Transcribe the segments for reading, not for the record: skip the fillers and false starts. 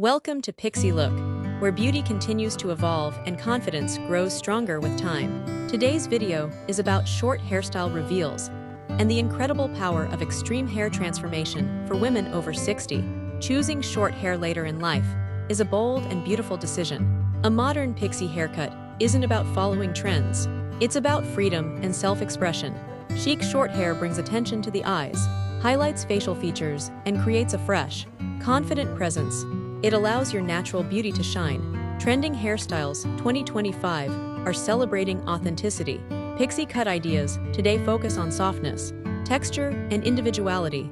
Welcome to Pixie Look, where beauty continues to evolve and confidence grows stronger with time. Today's video is about short hairstyle reveals and the incredible power of extreme hair transformation for women over 60. Choosing short hair later in life is a bold and beautiful decision. A modern pixie haircut isn't about following trends. It's about freedom and self-expression. Chic short hair brings attention to the eyes, highlights facial features, and creates a fresh, confident presence. It allows your natural beauty to shine. Trending hairstyles 2025 are celebrating authenticity. Pixie cut ideas today focus on softness, texture, and individuality.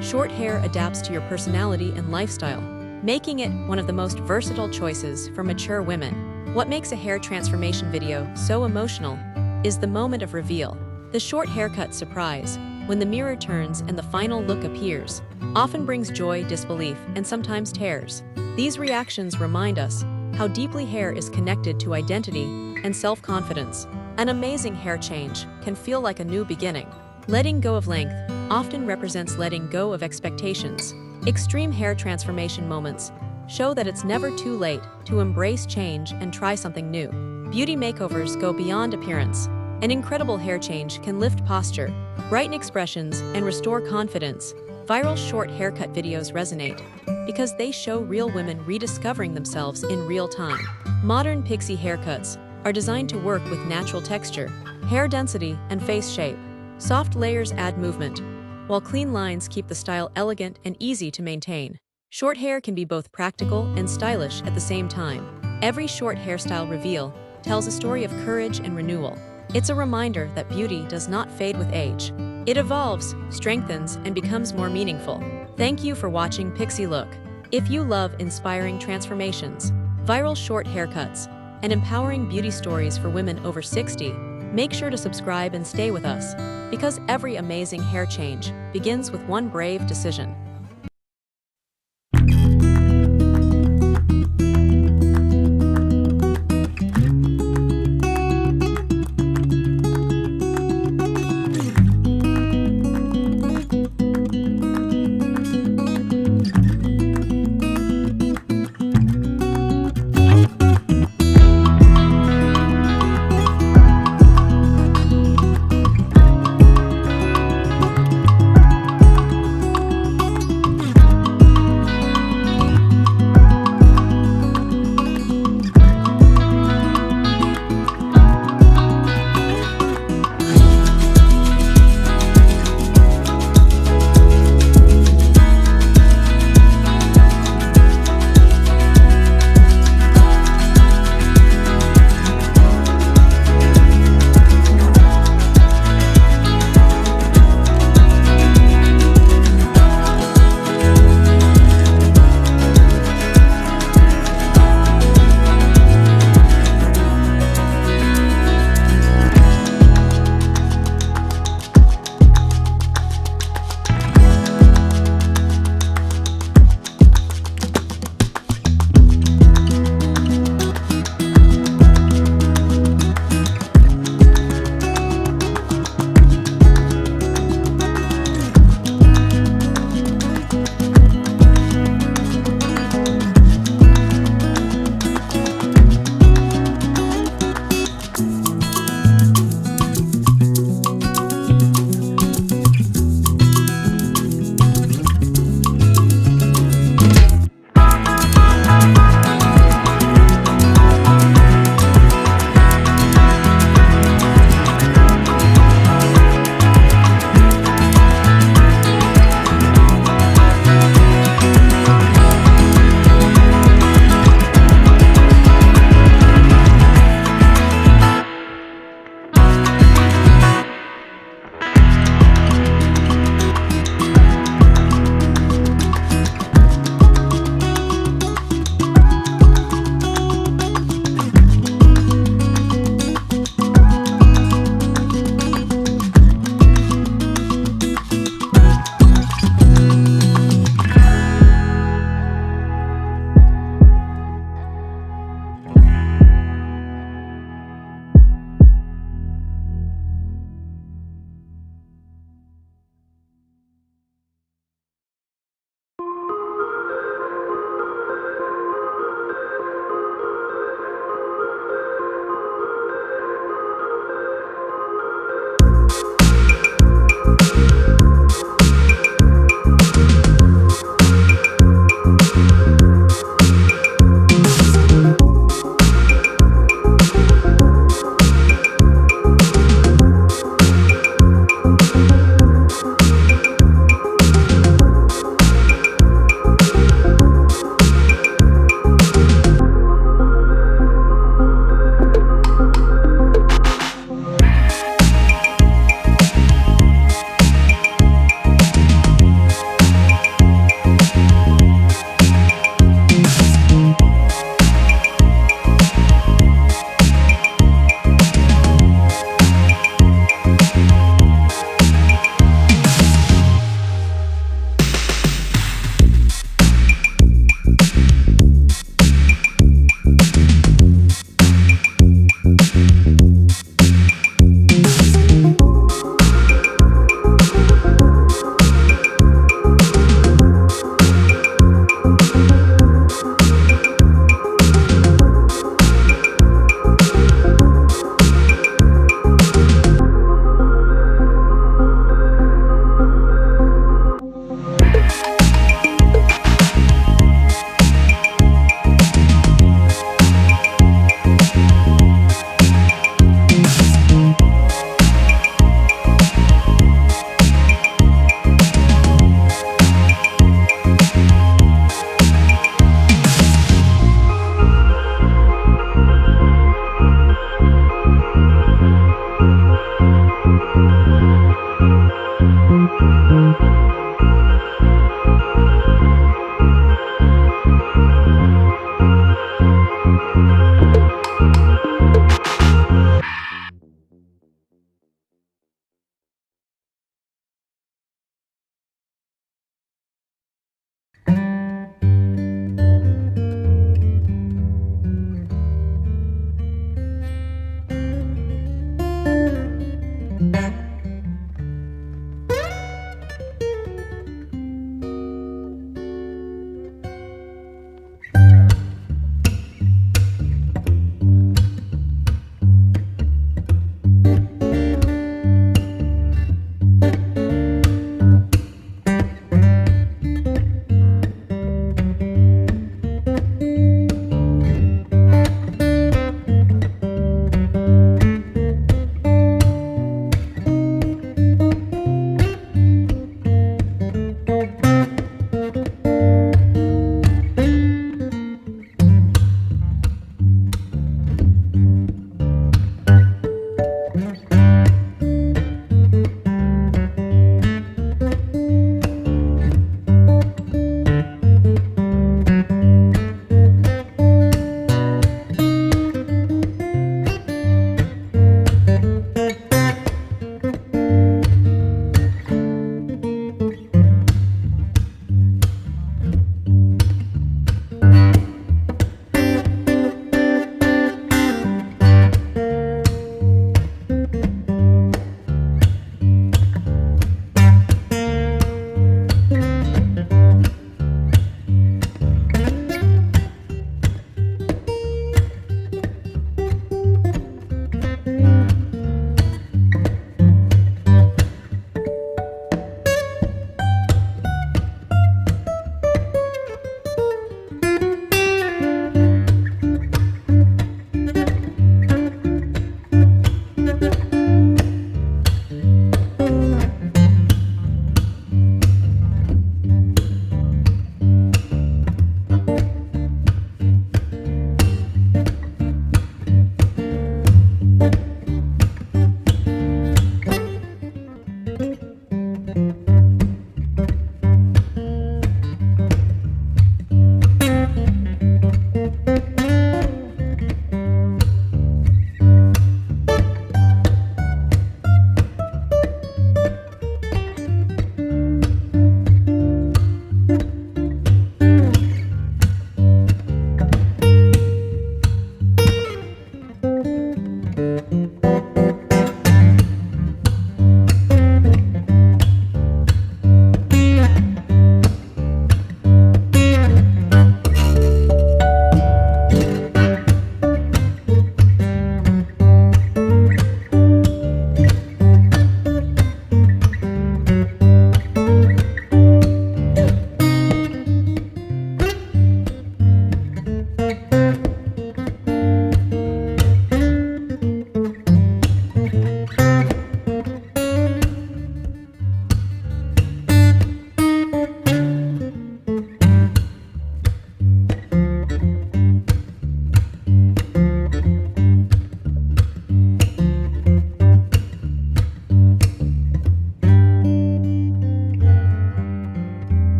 Short hair adapts to your personality and lifestyle, making it one of the most versatile choices for mature women. What makes a hair transformation video so emotional is the moment of reveal. The short haircut surprise, when the mirror turns and the final look appears, often brings joy, disbelief, and sometimes tears. These reactions remind us how deeply hair is connected to identity and self-confidence. An amazing hair change can feel like a new beginning. Letting go of length often represents letting go of expectations. Extreme hair transformation moments show that it's never too late to embrace change and try something new. Beauty makeovers go beyond appearance. An incredible hair change can lift posture, brighten expressions, and restore confidence. Viral short haircut videos resonate because they show real women rediscovering themselves in real time. Modern pixie haircuts are designed to work with natural texture, hair density, and face shape. Soft layers add movement, while clean lines keep the style elegant and easy to maintain. Short hair can be both practical and stylish at the same time. Every short hairstyle reveal tells a story of courage and renewal. It's a reminder that beauty does not fade with age. It evolves, strengthens, and becomes more meaningful. Thank you for watching Pixie Look. If you love inspiring transformations, viral short haircuts, and empowering beauty stories for women over 60, make sure to subscribe and stay with us, because every amazing hair change begins with one brave decision.